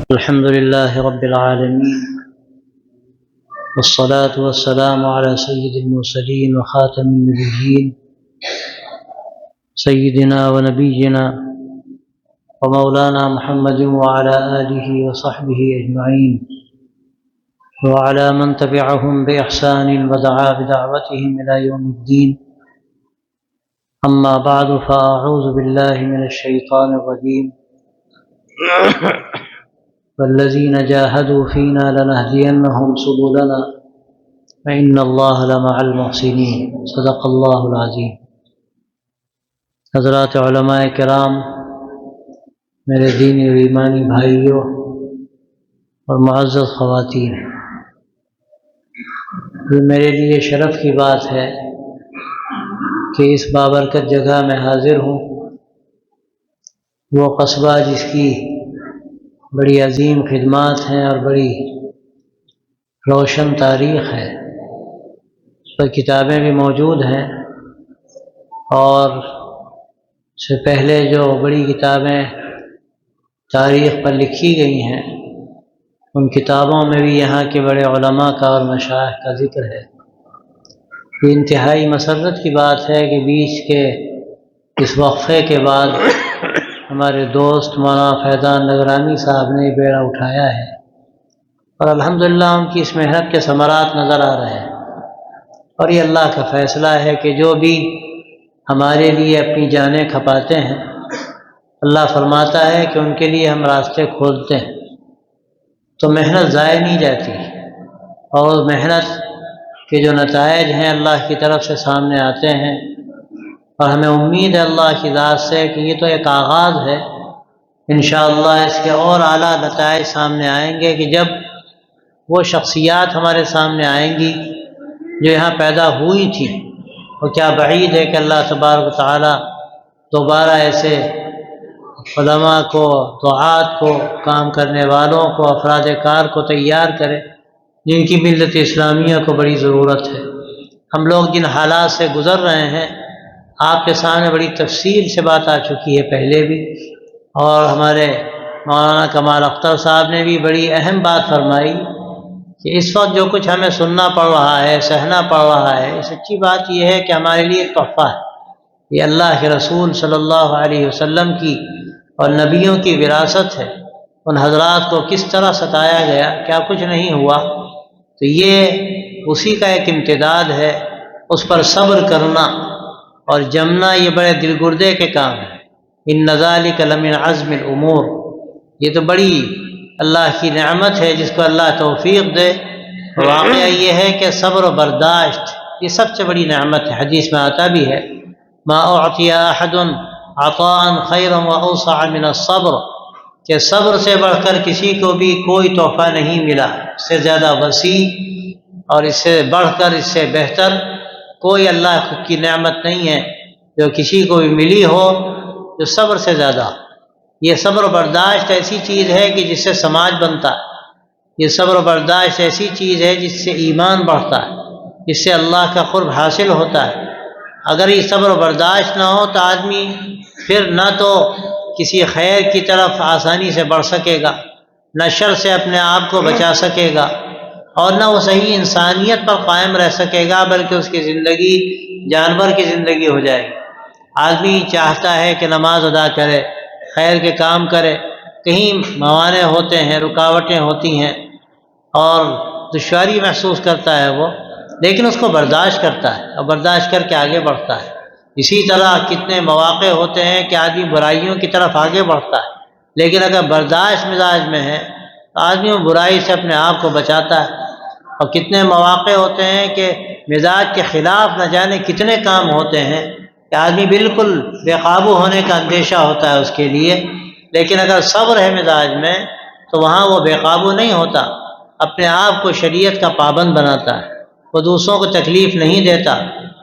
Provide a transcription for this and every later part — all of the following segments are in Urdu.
الحمد لله رب العالمين، والصلاة والسلام على سيد المرسلين وخاتم النبيين سيدنا ونبينا ومولانا محمد وعلى آله وصحبه أجمعين وعلى من تبعهم بإحسان ودعا بدعوتهم إلى يوم الدين. أما بعد، فأعوذ بالله من الشيطان الرجيم. والذين جاهدوا فينا لنهدينهم سبلنا وإن الله لمع المحسنين. صدق اللہ العظیم. حضرات علماء کرام، میرے دینی و ایمانی بھائیوں اور معزز خواتین، یہ میرے لیے شرف کی بات ہے کہ اس بابرکت جگہ میں حاضر ہوں. وہ قصبہ جس کی بڑی عظیم خدمات ہیں اور بڑی روشن تاریخ ہے، اس پر کتابیں بھی موجود ہیں، اور اس سے پہلے جو بڑی کتابیں تاریخ پر لکھی گئی ہیں، ان کتابوں میں بھی یہاں کے بڑے علماء کا اور مشائخ کا ذکر ہے. یہ انتہائی مسرت کی بات ہے کہ بیچ کے اس وقفے کے بعد ہمارے دوست مولانا فیضان نگرانی صاحب نے بیڑا اٹھایا ہے، اور الحمدللہ ان کی اس محنت کے ثمرات نظر آ رہے ہیں. اور یہ اللہ کا فیصلہ ہے کہ جو بھی ہمارے لیے اپنی جانیں کھپاتے ہیں، اللہ فرماتا ہے کہ ان کے لیے ہم راستے کھولتے ہیں، تو محنت ضائع نہیں جاتی، اور محنت کے جو نتائج ہیں اللہ کی طرف سے سامنے آتے ہیں. اور ہمیں امید ہے اللہ کی ذات سے کہ یہ تو ایک آغاز ہے، انشاءاللہ اس کے اور اعلیٰ نتائج سامنے آئیں گے کہ جب وہ شخصیات ہمارے سامنے آئیں گی جو یہاں پیدا ہوئی تھی. اور کیا بعید ہے کہ اللہ تبارک و تعالی دوبارہ ایسے علماء کو، دعات کو، کام کرنے والوں کو، افراد کار کو تیار کرے جن کی ملت اسلامیہ کو بڑی ضرورت ہے. ہم لوگ جن حالات سے گزر رہے ہیں، آپ کے سامنے بڑی تفصیل سے بات آ چکی ہے پہلے بھی، اور ہمارے مولانا کمال اختر صاحب نے بھی بڑی اہم بات فرمائی کہ اس وقت جو کچھ ہمیں سننا پڑ رہا ہے، سہنا پڑ رہا ہے، سچی بات یہ ہے کہ ہمارے لیے ایک تحفہ ہے. یہ اللہ کے رسول صلی اللہ علیہ وسلم کی اور نبیوں کی وراثت ہے. ان حضرات کو کس طرح ستایا گیا، کیا کچھ نہیں ہوا، تو یہ اسی کا ایک امتداد ہے. اس پر صبر کرنا اور جمنا یہ بڑے دل گردے کے کام ہیں. ان ذالک لمن عزم الامور، یہ تو بڑی اللہ کی نعمت ہے جس کو اللہ توفیق دے. واقعہ یہ ہے کہ صبر و برداشت یہ سب سے بڑی نعمت ہے. حدیث میں آتا بھی ہے ما اعطی احد عطاء خیرا واوسع من الصبر، کہ صبر سے بڑھ کر کسی کو بھی کوئی تحفہ نہیں ملا، اس سے زیادہ وسیع اور اس سے بڑھ کر اس سے بہتر کوئی اللہ کی نعمت نہیں ہے جو کسی کو بھی ملی ہو جو صبر سے زیادہ. یہ صبر و برداشت ایسی چیز ہے کہ جس سے سماج بنتا ہے. یہ صبر و برداشت ایسی چیز ہے جس سے ایمان بڑھتا ہے، جس سے اللہ کا قرب حاصل ہوتا ہے. اگر یہ صبر و برداشت نہ ہو تو آدمی پھر نہ تو کسی خیر کی طرف آسانی سے بڑھ سکے گا، نہ شر سے اپنے آپ کو بچا سکے گا، اور نہ وہ صحیح انسانیت پر قائم رہ سکے گا، بلکہ اس کی زندگی جانور کی زندگی ہو جائے گی. آدمی چاہتا ہے کہ نماز ادا کرے، خیر کے کام کرے، کہیں موانع ہوتے ہیں، رکاوٹیں ہوتی ہیں اور دشواری محسوس کرتا ہے وہ، لیکن اس کو برداشت کرتا ہے اور برداشت کر کے آگے بڑھتا ہے. اسی طرح کتنے مواقع ہوتے ہیں کہ آدمی برائیوں کی طرف آگے بڑھتا ہے، لیکن اگر برداشت مزاج میں ہے تو آدمی وہ برائی سے اپنے آپ کو بچاتا ہے. اور کتنے مواقع ہوتے ہیں کہ مزاج کے خلاف نہ جانے کتنے کام ہوتے ہیں کہ آدمی بالکل بے قابو ہونے کا اندیشہ ہوتا ہے اس کے لیے، لیکن اگر صبر ہے مزاج میں تو وہاں وہ بے قابو نہیں ہوتا، اپنے آپ کو شریعت کا پابند بناتا ہے. وہ دوسروں کو تکلیف نہیں دیتا،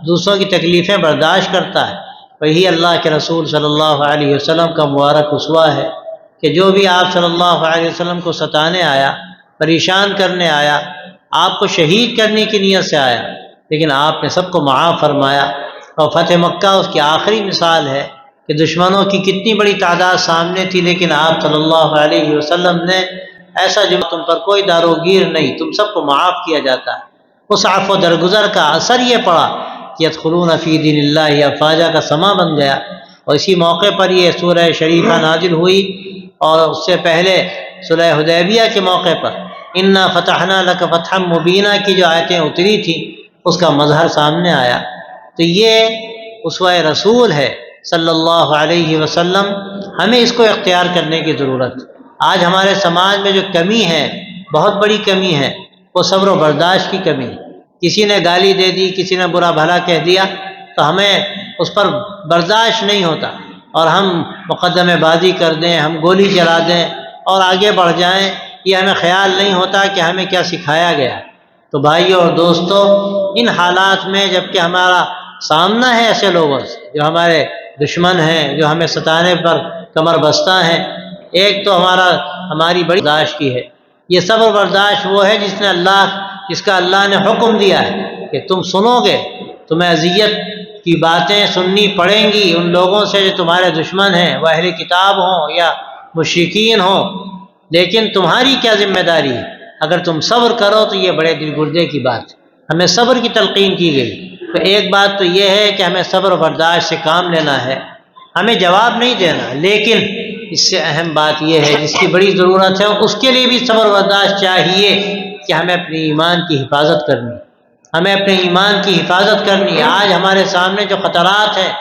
دوسروں کی تکلیفیں برداشت کرتا ہے. وہی اللہ کے رسول صلی اللہ علیہ وسلم کا مبارک اسوہ ہے کہ جو بھی آپ صلی اللہ علیہ وسلم کو ستانے آیا، پریشان کرنے آیا، آپ کو شہید کرنے کی نیت سے آیا، لیکن آپ نے سب کو معاف فرمایا. اور فتح مکہ اس کی آخری مثال ہے کہ دشمنوں کی کتنی بڑی تعداد سامنے تھی، لیکن آپ صلی اللہ علیہ وسلم نے ایسا جو تم پر کوئی داروگیر نہیں، تم سب کو معاف کیا جاتا ہے۔ اس عفو و درگزر کا اثر یہ پڑا کہ یدخلون فی دین اللہ افواجا کا سما بن گیا، اور اسی موقع پر یہ سورہ شریفہ نازل ہوئی، اور اس سے پہلے صلح حدیبیہ کے موقع پر انا فتحنا لک فتحا مبینا کی جو آیتیں اتری تھیں اس کا مظہر سامنے آیا۔ تو یہ اسوہ رسول ہے صلی اللہ علیہ وسلم، ہمیں اس کو اختیار کرنے کی ضرورت۔ آج ہمارے سماج میں جو کمی ہے، بہت بڑی کمی ہے، وہ صبر و برداشت کی کمی ہے۔ کسی نے گالی دے دی، کسی نے برا بھلا کہہ دیا تو ہمیں اس پر برداشت نہیں ہوتا، اور ہم مقدمے بازی کر دیں، ہم گولی چلا دیں اور آگے بڑھ جائیں، یہ ہمیں خیال نہیں ہوتا کہ ہمیں کیا سکھایا گیا۔ تو بھائیوں اور دوستوں، ان حالات میں جب کہ ہمارا سامنا ہے ایسے لوگوں سے جو ہمارے دشمن ہیں، جو ہمیں ستانے پر کمر بستہ ہیں، ایک تو ہماری بڑی برداشت کی ہے۔ یہ صبر برداشت وہ ہے جس کا اللہ نے حکم دیا ہے کہ تم سنو گے، تمہیں اذیت کی باتیں سننی پڑیں گی ان لوگوں سے جو تمہارے دشمن ہیں، وہ اہل کتاب ہوں یا مشرکین ہوں، لیکن تمہاری کیا ذمہ داری ہے؟ اگر تم صبر کرو تو یہ بڑے دل گردے کی بات ہے۔ ہمیں صبر کی تلقین کی گئی، تو ایک بات تو یہ ہے کہ ہمیں صبر و برداشت سے کام لینا ہے، ہمیں جواب نہیں دینا، لیکن اس سے اہم بات یہ ہے جس کی بڑی ضرورت ہے، اس کے لیے بھی صبر و برداشت چاہیے کہ ہمیں اپنے ایمان کی حفاظت کرنی، ہمیں اپنے ایمان کی حفاظت کرنی ہے۔ آج ہمارے سامنے جو خطرات ہیں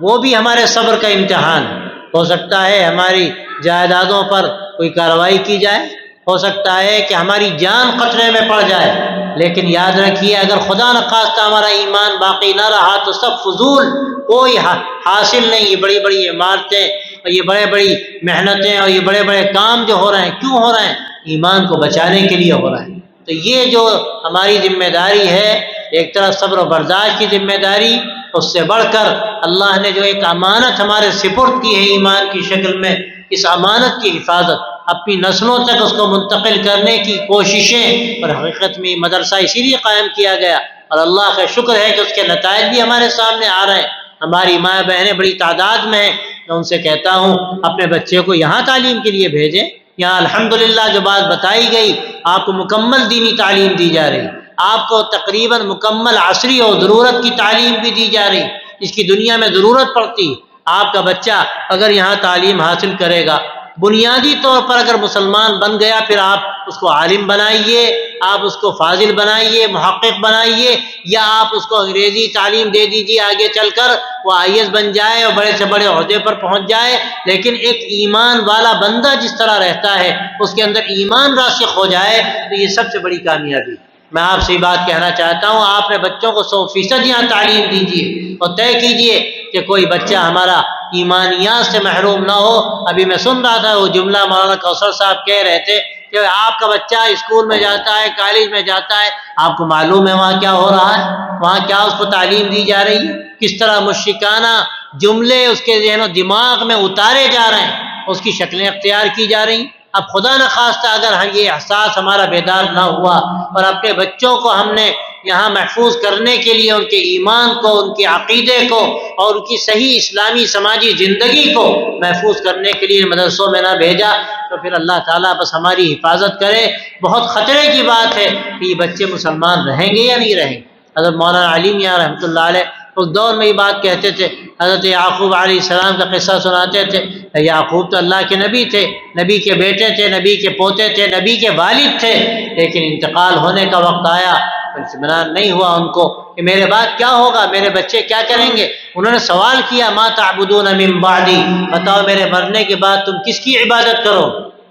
وہ بھی ہمارے صبر کا امتحان ہو سکتا ہے۔ ہماری جائیدادوں پر کوئی کارروائی کی جائے، ہو سکتا ہے کہ ہماری جان خطرے میں پڑ جائے، لیکن یاد رکھیے اگر خدا نخواستہ ہمارا ایمان باقی نہ رہا تو سب فضول، کوئی حاصل نہیں۔ یہ بڑی بڑی عمارتیں اور یہ بڑے بڑی محنتیں اور یہ بڑے بڑے کام جو ہو رہے ہیں، کیوں ہو رہے ہیں؟ ایمان کو بچانے کے لیے ہو رہے ہیں۔ تو یہ جو ہماری ذمہ داری ہے، ایک طرف صبر و برداشت کی ذمہ داری، اس سے بڑھ کر اللہ نے جو ایک امانت ہمارے سپرد کی ہے ایمان کی شکل میں، اس امانت کی حفاظت، اپنی نسلوں تک اس کو منتقل کرنے کی کوششیں، اور حقیقت میں مدرسہ اسی لیے قائم کیا گیا، اور اللہ کا شکر ہے کہ اس کے نتائج بھی ہمارے سامنے آ رہے ہیں۔ ہماری ماں بہنیں بڑی تعداد میں ہیں، میں ان سے کہتا ہوں اپنے بچے کو یہاں تعلیم کے لیے بھیجیں۔ یہاں الحمدللہ جو بات بتائی گئی، آپ کو مکمل دینی تعلیم دی جا رہی، آپ کو تقریباً مکمل عصری اور ضرورت کی تعلیم بھی دی جا رہی، اس کی دنیا میں ضرورت پڑتی۔ آپ کا بچہ اگر یہاں تعلیم حاصل کرے گا، بنیادی طور پر اگر مسلمان بن گیا، پھر آپ اس کو عالم بنائیے، آپ اس کو فاضل بنائیے، محقق بنائیے، یا آپ اس کو انگریزی تعلیم دے دیجیے، آگے چل کر وہ IAS بن جائے اور بڑے سے بڑے عہدے پر پہنچ جائے۔ لیکن ایک ایمان والا بندہ جس طرح رہتا ہے، اس کے اندر ایمان راسخ ہو جائے، تو یہ سب سے بڑی کامیابی۔ میں آپ سے یہ بات کہنا چاہتا ہوں، آپ نے بچوں کو 100% یہاں تعلیم دیجیے اور طے کیجیے کہ کوئی بچہ ہمارا ایمانیات سے محروم نہ ہو۔ ابھی میں سن رہا تھا وہ جملہ مولانا کوثر صاحب کہہ رہے تھے کہ آپ کا بچہ اسکول میں جاتا ہے، کالج میں جاتا ہے، آپ کو معلوم ہے وہاں کیا ہو رہا ہے، وہاں کیا اس کو تعلیم دی جا رہی ہے، کس طرح مشرکانہ جملے اس کے ذہن و دماغ میں اتارے جا رہے ہیں، اس کی شکلیں اختیار کی جا رہی ہیں۔ اب خدا نخواستہ اگر یہ احساس ہمارا بیدار نہ ہوا اور اپنے بچوں کو ہم نے یہاں محفوظ کرنے کے لیے ان کے ایمان کو، ان کے عقیدے کو اور ان کی صحیح اسلامی سماجی زندگی کو محفوظ کرنے کے لیے مدرسوں میں نہ بھیجا، تو پھر اللہ تعالیٰ بس ہماری حفاظت کرے۔ بہت خطرے کی بات ہے کہ یہ بچے مسلمان رہیں گے یا نہیں رہیں گے۔ حضرت مولانا علی میاں رحمۃ اللہ علیہ اس دور میں یہ بات کہتے تھے، حضرت یعقوب علیہ السلام کا قصہ سناتے تھے۔ یعقوب تو اللہ کے نبی تھے، نبی کے بیٹے تھے، نبی کے پوتے تھے، نبی کے والد تھے، لیکن انتقال ہونے کا وقت آیا، اطمینان نہیں ہوا ان کو کہ میرے بعد کیا ہوگا، میرے بچے کیا کریں گے۔ انہوں نے سوال کیا، ما تعبدون من بعدی، بتاؤ میرے مرنے کے بعد تم کس کی عبادت کرو۔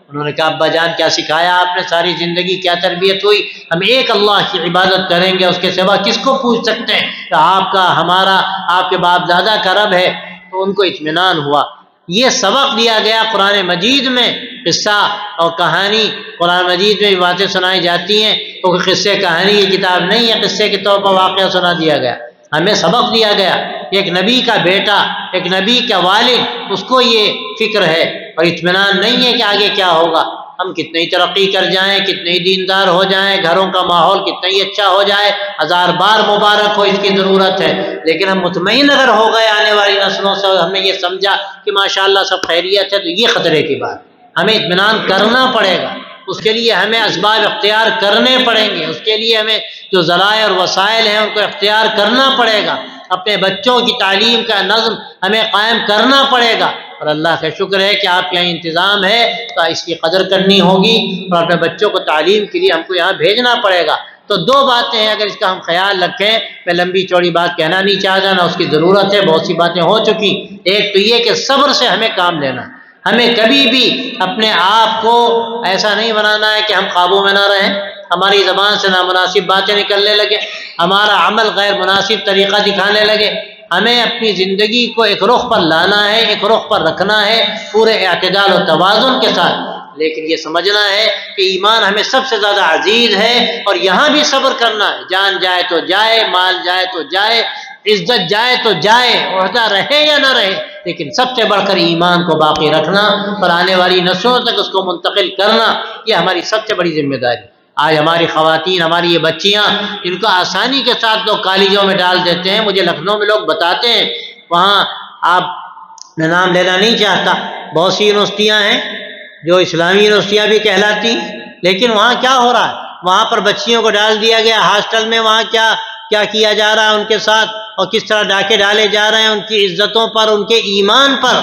انہوں نے کہا ابا جان کیا سکھایا آپ نے، ساری زندگی کیا تربیت ہوئی، ہم ایک اللہ کی عبادت کریں گے، اس کے سوا کس کو پوچھ سکتے ہیں کہ آپ کا، ہمارا، آپ کے باپ دادا کا رب ہے۔ تو ان کو اطمینان ہوا۔ یہ سبق دیا گیا قرآن مجید میں، قصہ اور کہانی قرآن مجید میں باتیں سنائی جاتی ہیں، کیونکہ قصے کہانی یہ کتاب نہیں ہے، قصے کے طور پر واقعہ سنا دیا گیا، ہمیں سبق دیا گیا۔ ایک نبی کا بیٹا، ایک نبی کا والد، اس کو یہ فکر ہے اور اطمینان نہیں ہے کہ آگے کیا ہوگا۔ ہم کتنی ترقی کر جائیں، کتنے دیندار ہو جائیں، گھروں کا ماحول کتنا ہی اچھا ہو جائے، 1000 بار مبارک ہو، اس کی ضرورت ہے، لیکن ہم مطمئن اگر ہو گئے آنے والی نسلوں سے اور ہم نے یہ سمجھا کہ ماشاءاللہ سب خیریت ہے، تو یہ خطرے کی بات، ہمیں اطمینان کرنا پڑے گا۔ اس کے لیے ہمیں اسباب اختیار کرنے پڑیں گے، اس کے لیے ہمیں جو ذرائع اور وسائل ہیں ان کو اختیار کرنا پڑے گا، اپنے بچوں کی تعلیم کا نظم ہمیں قائم کرنا پڑے گا۔ اور اللہ کا شکر ہے کہ آپ کے یہاں انتظام ہے تو اس کی قدر کرنی ہوگی، اور اپنے بچوں کو تعلیم کے لیے ہم کو یہاں بھیجنا پڑے گا۔ تو دو باتیں ہیں، اگر اس کا ہم خیال رکھیں، میں لمبی چوڑی بات کہنا نہیں چاہتا، نہ اس کی ضرورت ہے، بہت سی باتیں ہو چکی۔ ایک تو یہ کہ صبر سے ہمیں کام لینا، ہمیں کبھی بھی اپنے آپ کو ایسا نہیں بنانا ہے کہ ہم قابو میں نہ رہیں، ہماری زبان سے نامناسب باتیں نکلنے لگے، ہمارا عمل غیر مناسب طریقہ دکھانے لگے۔ ہمیں اپنی زندگی کو ایک رخ پر لانا ہے، ایک رخ پر رکھنا ہے، پورے اعتدال و توازن کے ساتھ، لیکن یہ سمجھنا ہے کہ ایمان ہمیں سب سے زیادہ عزیز ہے، اور یہاں بھی صبر کرنا ہے۔ جان جائے تو جائے، مال جائے تو جائے، عزت جائے تو جائے، عہدہ رہے یا نہ رہے، لیکن سب سے بڑھ کر ایمان کو باقی رکھنا اور آنے والی نسلوں تک اس کو منتقل کرنا، یہ ہماری سب سے بڑی ذمہ داری۔ آج ہماری خواتین، ہماری یہ بچیاں، ان کو آسانی کے ساتھ لوگ کالجوں میں ڈال دیتے ہیں۔ مجھے لکھنؤ میں لوگ بتاتے ہیں، وہاں آپ میں نام لینا نہیں چاہتا، بہت سی یونیورسٹیاں ہیں جو اسلامی یونیورسٹیاں بھی کہلاتی، لیکن وہاں کیا ہو رہا ہے، وہاں پر بچیوں کو ڈال دیا گیا ہاسٹل میں، وہاں کیا کیا جا رہا ہے ان کے ساتھ، اور کس طرح ڈاکے ڈالے جا رہے ہیں ان کی عزتوں پر، ان کے ایمان پر،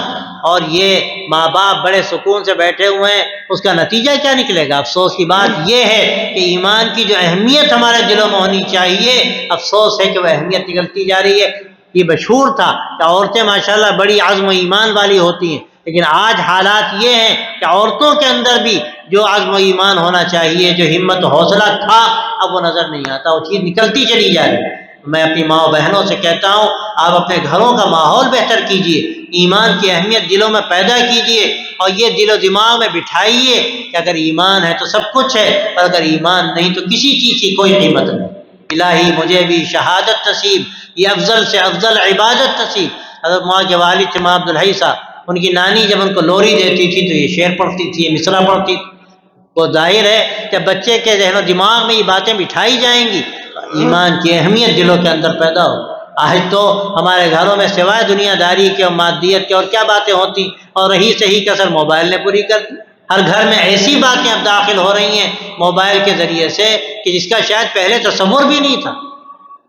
اور یہ ماں باپ بڑے سکون سے بیٹھے ہوئے ہیں۔ اس کا نتیجہ کیا نکلے گا؟ افسوس کی بات یہ ہے کہ ایمان کی جو اہمیت ہمارے دلوں میں ہونی چاہیے، افسوس ہے کہ وہ اہمیت نکلتی جا رہی ہے۔ یہ مشہور تھا کہ عورتیں ماشاءاللہ بڑی عزم و ایمان والی ہوتی ہیں، لیکن آج حالات یہ ہیں کہ عورتوں کے اندر بھی جو عزم و ایمان ہونا چاہیے، جو ہمت و حوصلہ تھا، اب وہ نظر نہیں آتا، وہ چیز نکلتی چلی جا رہی ہے۔ میں اپنی ماں و بہنوں سے کہتا ہوں، آپ اپنے گھروں کا ماحول بہتر کیجیے، ایمان کی اہمیت دلوں میں پیدا کیجیے، اور یہ دل و دماغ میں بٹھائیے کہ اگر ایمان ہے تو سب کچھ ہے، اور اگر ایمان نہیں تو کسی چیز کی کوئی قیمت نہیں۔ الہی مجھے بھی شہادت نصیب، یہ افضل سے افضل عبادت نصیب۔ حضرت ماں کے والد تھے ماں عبدالحی صاحب، ان کی نانی جب ان کو لوری دیتی تھی تو یہ شعر پڑھتی تھی، یہ مصرع پڑھتی تھی۔ وہ ظاہر ہے کہ بچے کے ذہن و دماغ میں یہ باتیں بٹھائی جائیں گی، ایمان کی اہمیت دلوں کے اندر پیدا ہو۔ آج تو ہمارے گھروں میں سوائے دنیا داری کے اور مادیت کے اور کیا باتیں ہوتی، اور رہی صحیح کسر موبائل نے پوری کر دی۔ ہر گھر میں ایسی باتیں اب داخل ہو رہی ہیں موبائل کے ذریعے سے کہ جس کا شاید پہلے تصور بھی نہیں تھا۔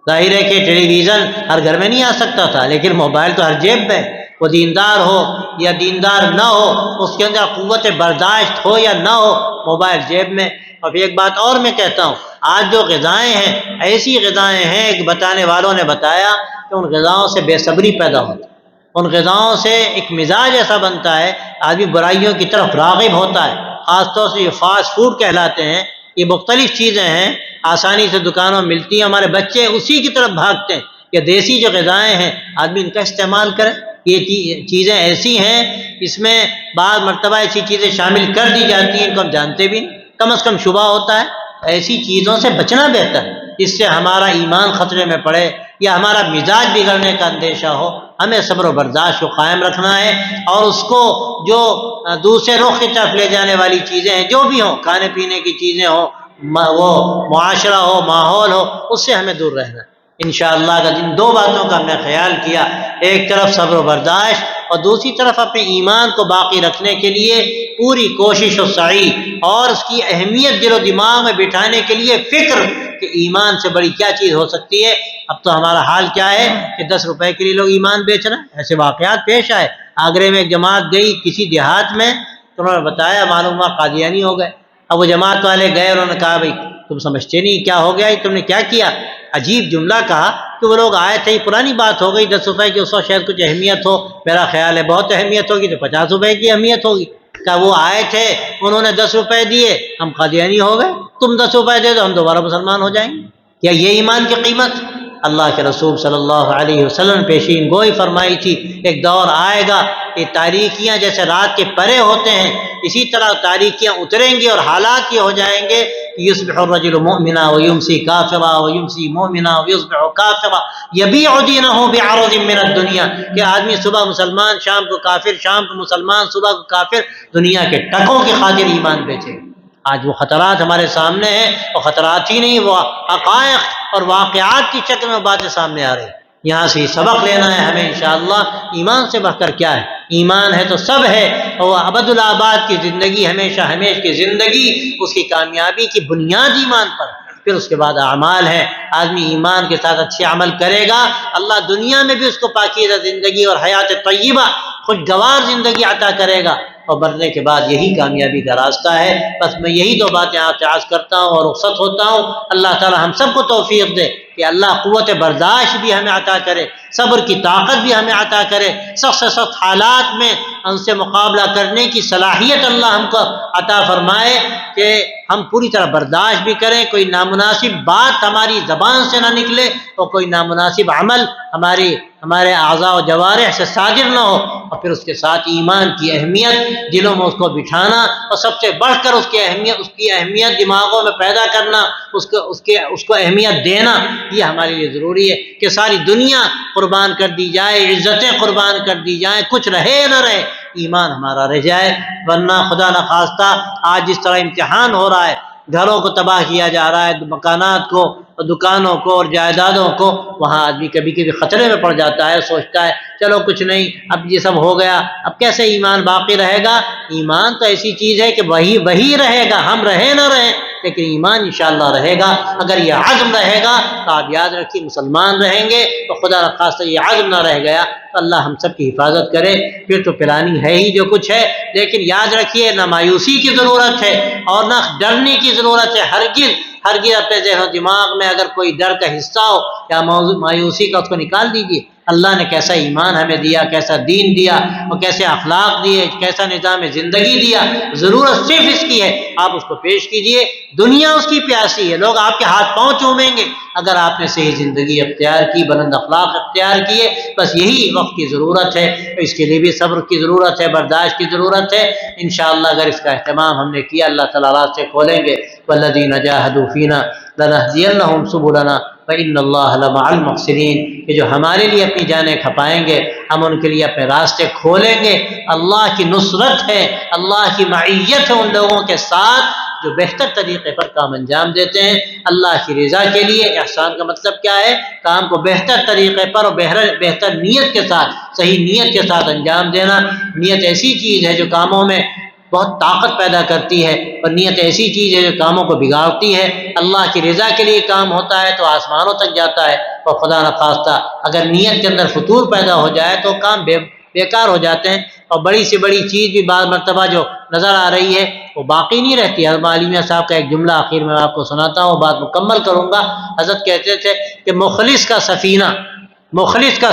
ظاہر ہے کہ ٹیلی ویژن ہر گھر میں نہیں آ سکتا تھا، لیکن موبائل تو ہر جیب میں، وہ دیندار ہو یا دیندار نہ ہو، اس کے اندر قوت برداشت ہو یا نہ ہو، موبائل جیب میں۔ اور ایک بات اور میں کہتا ہوں، آج جو غذائیں ہیں، ایسی غذائیں ہیں کہ بتانے والوں نے بتایا کہ ان غذاؤں سے بے صبری پیدا ہوتی ہے، ان غذاؤں سے ایک مزاج ایسا بنتا ہے، آدمی برائیوں کی طرف راغب ہوتا ہے۔ خاص طور سے یہ فاسٹ فوڈ کہلاتے ہیں، یہ مختلف چیزیں ہیں، آسانی سے دکانوں میں ملتی ہیں، ہمارے بچے اسی کی طرف بھاگتے ہیں۔ یہ دیسی جو غذائیں ہیں، آدمی ان کا استعمال کرے۔ یہ چیزیں ایسی ہیں، اس میں بعض مرتبہ ایسی چیزیں شامل کر دی جاتی ہیں ان کو ہم جانتے بھی نہیں، کم از کم شبہ ہوتا ہے۔ ایسی چیزوں سے بچنا بہتر ہے، اس سے ہمارا ایمان خطرے میں پڑے یا ہمارا مزاج بگڑنے کا اندیشہ ہو۔ ہمیں صبر و برداشت کو قائم رکھنا ہے، اور اس کو جو دوسرے رخ کی طرف لے جانے والی چیزیں ہیں، جو بھی ہوں، کھانے پینے کی چیزیں ہوں، وہ معاشرہ ہو، ماحول ہو، اس سے ہمیں دور رہنا ہے۔ انشاءاللہ اگر ان دو باتوں کا ہم نے خیال کیا، ایک طرف صبر و برداشت اور دوسری طرف اپنے ایمان کو باقی رکھنے کے لیے پوری کوشش و سعی، اور اس کی اہمیت دل و دماغ میں بٹھانے کے لیے فکر کہ ایمان سے بڑی کیا چیز ہو سکتی ہے۔ اب تو ہمارا حال کیا ہے کہ 10 روپے کے لیے لوگ ایمان بیچ رہے ہیں۔ ایسے واقعات پیش آئے، آگرے میں ایک جماعت گئی کسی دیہات میں، تو انہوں نے بتایا معلوم ہوا قادیانی ہو گئے۔ اب وہ جماعت والے گئے، انہوں نے کہا بھائی تم سمجھتے نہیں کیا ہو گیا، تم نے کیا کیا؟ عجیب جملہ کہا کہ وہ لوگ آئے تھے، پرانی بات ہو گئی، 10 روپے کی اس وقت شاید کچھ اہمیت ہو، میرا خیال ہے بہت اہمیت ہوگی، تو 50 روپے کی اہمیت ہوگی۔ کہ وہ آئے تھے، انہوں نے 10 روپے دیے، ہم قادیانی ہو گئے، تم 10 روپے دے دو ہم دوبارہ مسلمان ہو جائیں گے۔ کیا یہ ایمان کی قیمت؟ اللہ کے رسول صلی اللہ علیہ وسلم نے پیشین گوئی فرمائی تھی، ایک دور آئے گا کہ تاریکیاں جیسے رات کے پرے ہوتے ہیں، اسی طرح تاریکیاں اتریں گی، اور حالات یہ ہو جائیں گے یصبح الرجل مؤمنا ویمسی کافرا ویمسی مؤمنا ویصبح کافرا یبیع دینہ بعرض من الدنیا، کہ آدمی صبح مسلمان شام کو کافر، شام کو مسلمان صبح کو کافر، دنیا کے ٹکوں کی خاطر ایمان بیچے۔ آج وہ خطرات ہمارے سامنے ہیں، اور خطرات ہی نہیں، وہ حقائق اور واقعات کی شکل میں باتیں سامنے آ رہی ہیں۔ یہاں سے سبق لینا ہے ہمیں انشاءاللہ۔ ایمان سے بڑھ کر کیا ہے؟ ایمان ہے تو سب ہے، اور وہ ابد الآباد کی زندگی، ہمیشہ ہمیشہ کی زندگی، اس کی کامیابی کی بنیاد ایمان پر، پھر اس کے بعد اعمال ہے۔ آدمی ایمان کے ساتھ اچھے عمل کرے گا، اللہ دنیا میں بھی اس کو پاکیزہ زندگی اور حیات طیبہ، خوشگوار زندگی عطا کرے گا، اور مرنے کے بعد یہی کامیابی کا راستہ ہے۔ بس میں یہی دو باتیں آپ سے عرض کرتا ہوں اور رخصت ہوتا ہوں۔ اللہ تعالی ہم سب کو توفیق دے کہ اللہ قوت برداشت بھی ہمیں عطا کرے، صبر کی طاقت بھی ہمیں عطا کرے، سخت سے سخت حالات میں ان سے مقابلہ کرنے کی صلاحیت اللہ ہم کو عطا فرمائے کہ ہم پوری طرح برداشت بھی کریں، کوئی نامناسب بات ہماری زبان سے نہ نکلے اور کوئی نامناسب عمل ہمارے اعضاء و جوارح سے صادر نہ ہو، اور پھر اس کے ساتھ ایمان کی اہمیت دلوں میں اس کو بٹھانا، اور سب سے بڑھ کر اس کی اہمیت دماغوں میں پیدا کرنا، اس کو اہمیت دینا، یہ ہمارے لیے ضروری ہے کہ ساری دنیا قربان کر دی جائے، عزتیں قربان کر دی جائیں، کچھ رہے یا نہ رہے، ایمان ہمارا رہ جائے۔ ورنہ خدا نخواستہ آج جس طرح امتحان ہو رہا ہے، گھروں کو تباہ کیا جا رہا ہے، مکانات کو، دکانوں کو اور جائیدادوں کو، وہاں آدمی کبھی کبھی خطرے میں پڑ جاتا ہے، سوچتا ہے چلو کچھ نہیں، اب یہ سب ہو گیا، اب کیسے ایمان باقی رہے گا؟ ایمان تو ایسی چیز ہے کہ وہی رہے گا، ہم رہیں نہ رہیں، لیکن ایمان انشاءاللہ رہے گا۔ اگر یہ عزم رہے گا تو آپ یاد رکھیے مسلمان رہیں گے، تو خدا نخواستہ یہ عزم نہ رہ گیا تو اللہ ہم سب کی حفاظت کرے۔ پھر تو پلانی ہے ہی جو کچھ ہے، لیکن یاد رکھیے نہ مایوسی کی ضرورت ہے اور نہ ڈرنے کی ضرورت ہے۔ ہرگز اپنے ذہن و دماغ میں اگر کوئی ڈر کا حصہ ہو یا مایوسی کا، اس کو نکال دیجیے۔ اللہ نے کیسا ایمان ہمیں دیا، کیسا دین دیا، اور کیسے اخلاق دیے، کیسا نظام زندگی دیا، ضرورت صرف اس کی ہے، آپ اس کو پیش کیجئے۔ دنیا اس کی پیاسی ہے، لوگ آپ کے ہاتھ پاؤں چومیں گے اگر آپ نے صحیح زندگی اختیار کی، بلند اخلاق اختیار کیے، بس یہی وقت کی ضرورت ہے۔ اس کے لیے بھی صبر کی ضرورت ہے، برداشت کی ضرورت ہے۔ انشاءاللہ اگر اس کا اہتمام ہم نے کیا، اللہ تعالیٰ راستے کھولیں گے۔ والذین جاہدوا فینا لنہدینہم سبلنا وان اللہ لمع المحسنین، کہ جو ہمارے لیے اپنی جانیں کھپائیں گے، ہم ان کے لیے اپنے راستے کھولیں گے۔ اللہ کی نصرت ہے، اللہ کی معیت ہے ان لوگوں کے ساتھ جو بہتر طریقے پر کام انجام دیتے ہیں اللہ کی رضا کے لیے۔ احسان کا مطلب کیا ہے؟ کام کو بہتر طریقے پر اور بہتر نیت کے ساتھ، صحیح نیت کے ساتھ انجام دینا۔ نیت ایسی چیز ہے جو کاموں میں بہت طاقت پیدا کرتی ہے، اور نیت ایسی چیز ہے جو کاموں کو بگاڑتی ہے۔ اللہ کی رضا کے لیے کام ہوتا ہے تو آسمانوں تک جاتا ہے، اور خدا نخواستہ اگر نیت کے اندر فتور پیدا ہو جائے تو کام بیکار ہو جاتے ہیں، اور بڑی سے بڑی چیز بھی بعض مرتبہ جو نظر آ رہی ہے وہ باقی نہیں رہتی۔ حضرت عالمیہ صاحب کا ایک جملہ آخر میں آپ کو سناتا ہوں، بات مکمل کروں گا۔ حضرت کہتے تھے کہ مخلص کا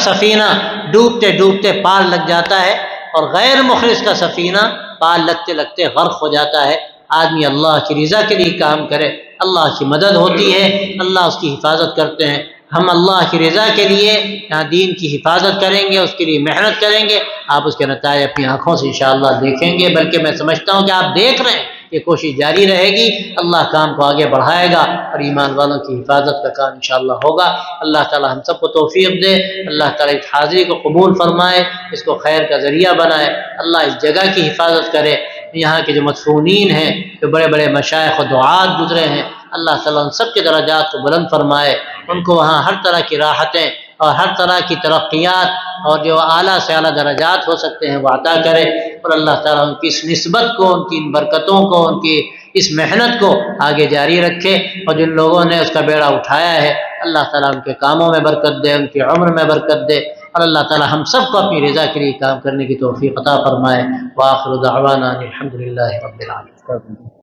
سفینہ ڈوبتے ڈوبتے پار لگ جاتا ہے، اور غیر مخلص کا سفینہ پار لگتے لگتے غرق ہو جاتا ہے۔ آدمی اللہ کی رضا کے لیے کام کرے، اللہ کی مدد ہوتی ہے، اللہ اس کی حفاظت کرتے ہیں۔ ہم اللہ کی رضا کے لیے دین کی حفاظت کریں گے، اس کے لیے محنت کریں گے، آپ اس کے نتائج اپنی آنکھوں سے انشاءاللہ دیکھیں گے، بلکہ میں سمجھتا ہوں کہ آپ دیکھ رہے ہیں۔ یہ کوشش جاری رہے گی، اللہ کام کو آگے بڑھائے گا، اور ایمان والوں کی حفاظت کا کام انشاءاللہ ہوگا۔ اللہ تعالی ہم سب کو توفیق دے، اللہ تعالی اس حاضری کو قبول فرمائے، اس کو خیر کا ذریعہ بنائے، اللہ اس جگہ کی حفاظت کرے۔ یہاں کے جو مدفونین ہیں، جو بڑے بڑے مشائخ و دعات گزرے ہیں، اللہ تعالیٰ ان سب کے درجات کو بلند فرمائے، ان کو وہاں ہر طرح کی راحتیں اور ہر طرح کی ترقیات اور جو اعلیٰ سے اعلیٰ درجات ہو سکتے ہیں وہ عطا کرے، اور اللہ تعالیٰ ان کی اس نسبت کو، ان کی ان برکتوں کو، ان کی اس محنت کو آگے جاری رکھے، اور جن لوگوں نے اس کا بیڑا اٹھایا ہے اللہ تعالیٰ ان کے کاموں میں برکت دے، ان کی عمر میں برکت دے، اور اللہ تعالیٰ ہم سب کو اپنی رضا کے لیے کام کرنے کی توفیق عطا فرمائے۔ وآخر دعوانا الحمدللہ رب العالمین۔